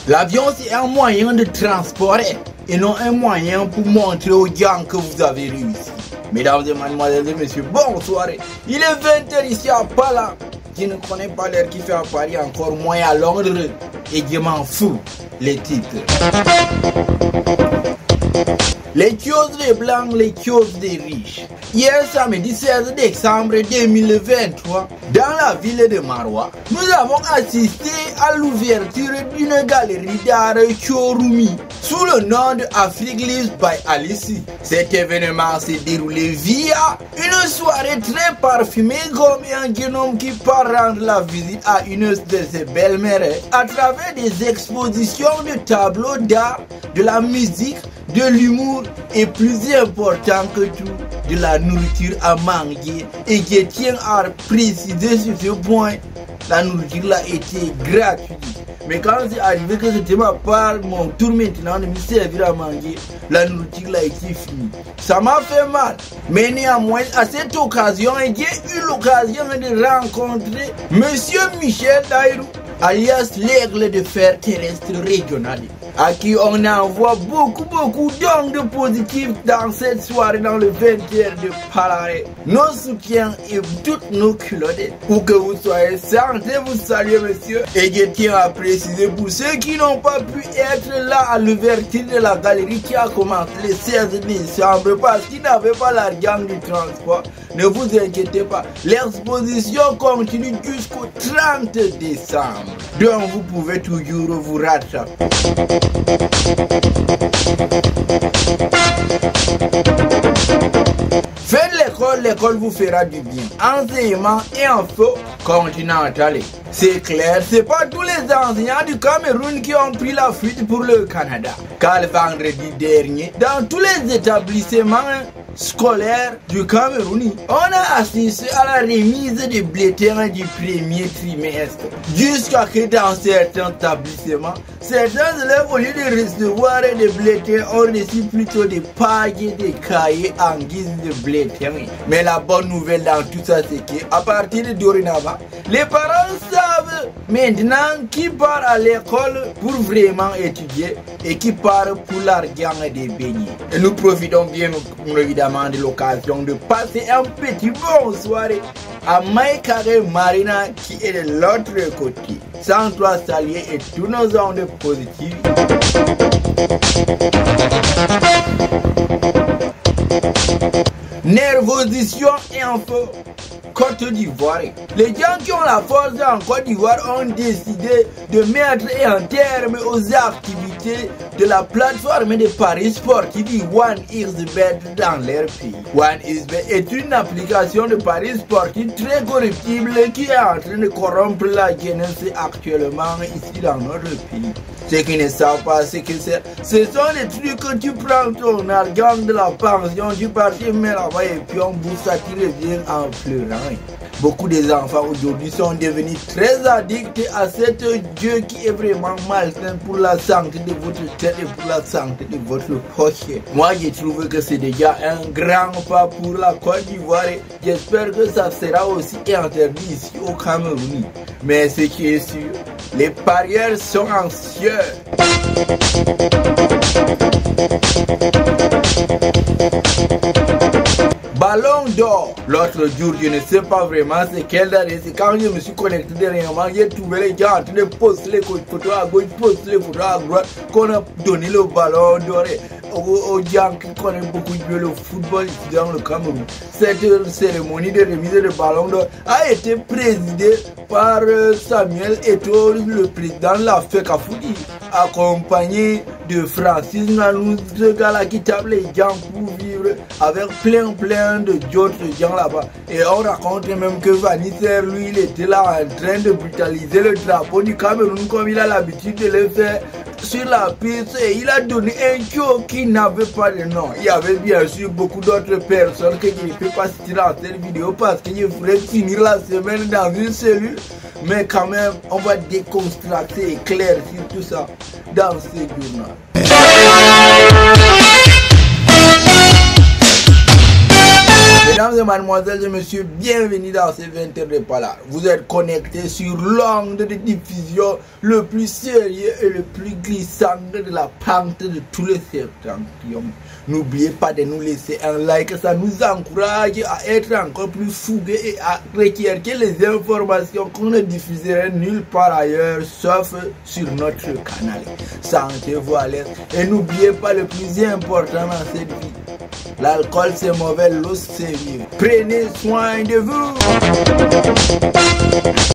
L'avion, c'est un moyen de transport et non un moyen pour montrer aux gens que vous avez réussi. Mesdames et mademoiselles et messieurs, bonsoir. Il est 20h ici à Pala. Je ne connais pas l'heure qui fait à Paris, encore moins à Londres. Et je m'en fous, les titres. Les choses des blancs, les choses des riches. Hier samedi 16 décembre 2023, dans la ville de Maroua, nous avons assisté à l'ouverture d'une galerie d'art Chorumi sous le nom de Afrique Lives by Alice. Cet événement s'est déroulé via une soirée très parfumée comme un jeune homme qui part rendre la visite à une de ses belles-mères à travers des expositions de tableaux d'art, de la musique, de l'humour et plus important que tout, de la nourriture à manger. Et je tiens à préciser sur ce point, la nourriture là était gratuite. Mais quand c'est arrivé que c'était ma part, mon tour maintenant de me servir à manger, la nourriture là était finie. Ça m'a fait mal. Mais néanmoins, à cette occasion, j'ai eu l'occasion de rencontrer Monsieur Michel Daïrou, alias l'aigle de fer terrestre régional, à qui on envoie beaucoup d'ondes de positifs dans cette soirée dans le 20h de Palaré. Nos soutiens et toutes nos culottes. Où que vous soyez, santé vous saluer monsieur. Et je tiens à préciser pour ceux qui n'ont pas pu être là à l'ouverture de la galerie qui a commencé le 16 décembre parce qu'ils n'avaient pas l'argent du transport. Ne vous inquiétez pas, l'exposition continue jusqu'au 30 décembre. Donc vous pouvez toujours vous rattraper. Faites l'école, l'école vous fera du bien. Enseignement et info continental. C'est clair, c'est pas tous les enseignants du Cameroun qui ont pris la fuite pour le Canada. Car le vendredi dernier, dans tous les établissements scolaires du Cameroun, on a assisté à la remise des bulletins du premier trimestre. Jusqu'à que dans certains établissements, certains élèves, au lieu de recevoir des bulletins, ont reçu plutôt des pages et des cahiers en guise de bulletins. Mais la bonne nouvelle dans tout ça, c'est qu'à partir de dorénavant, les parents savent maintenant qui part à l'école pour vraiment étudier et qui part pour l'argent des beignets. Et nous profitons bien évidemment de l'occasion de passer un petit bonsoir à Maïkare Marina qui est de l'autre côté. Sans toi saluer et tous nos ondes positives. Nervosisation et info. Côte d'Ivoire. Les gens qui ont la force en Côte d'Ivoire ont décidé de mettre un terme aux activités de la plateforme de paris sportifs OneXBet dans leur pays. OneXBet est une application de paris sportifs très corruptible qui est en train de corrompre la jeunesse actuellement ici dans notre pays. Ceux qui ne savent pas ce que c'est, ce sont des trucs que tu prends ton argent de la pension, tu pars, tu mets là-bas et puis on bouffe ça, tu reviens en pleurant. Beaucoup des enfants aujourd'hui sont devenus très addicts à cet jeu qui est vraiment malsain pour la santé de votre tête et pour la santé de votre poche. Moi, je trouve que c'est déjà un grand pas pour la Côte d'Ivoire. J'espère que ça sera aussi interdit ici au Cameroun. Mais ce qui est sûr, les parieurs sont anxieux. Ballon d'or. L'autre jour, je ne sais pas vraiment c'est quelle année. C'est quand je me suis connecté dernièrement, j'ai trouvé les gens en train de poster les photos à gauche, poster les photos à droite, qu'on a donné le ballon d'or aux gens qui connaissent beaucoup le football ici dans le Cameroun. Cette cérémonie de remise de ballon d'or a été présidée par Samuel Eto'o, le président de la FECAFOOT, accompagné de Francis Nanou, ce gars-là qui tape les gens pour vivre avec plein d'autres gens là-bas. Et on raconte même que Vanisser, lui, il était là en train de brutaliser le drapeau du Cameroun comme il a l'habitude de le faire sur la piste, et il a donné un show qui n'avait pas de nom. Il y avait bien sûr beaucoup d'autres personnes que je ne peux pas citer dans cette vidéo parce que je voulais finir la semaine dans une cellule. Mais quand même, on va déconstruire et éclaircir tout ça dans ce journal. Mesdames et mademoiselles et messieurs, bienvenue dans ces 20 heures de parole. Vous êtes connectés sur l'onde de diffusion le plus sérieux et le plus glissant de la pente de tous les septentrions. N'oubliez pas de nous laisser un like, ça nous encourage à être encore plus fougueux et à rechercher les informations qu'on ne diffuserait nulle part ailleurs sauf sur notre canal. Sentez-vous à l'aise et n'oubliez pas le plus important dans cette vie. L'alcool c'est mauvais, l'eau c'est mieux. Prenez soin de vous.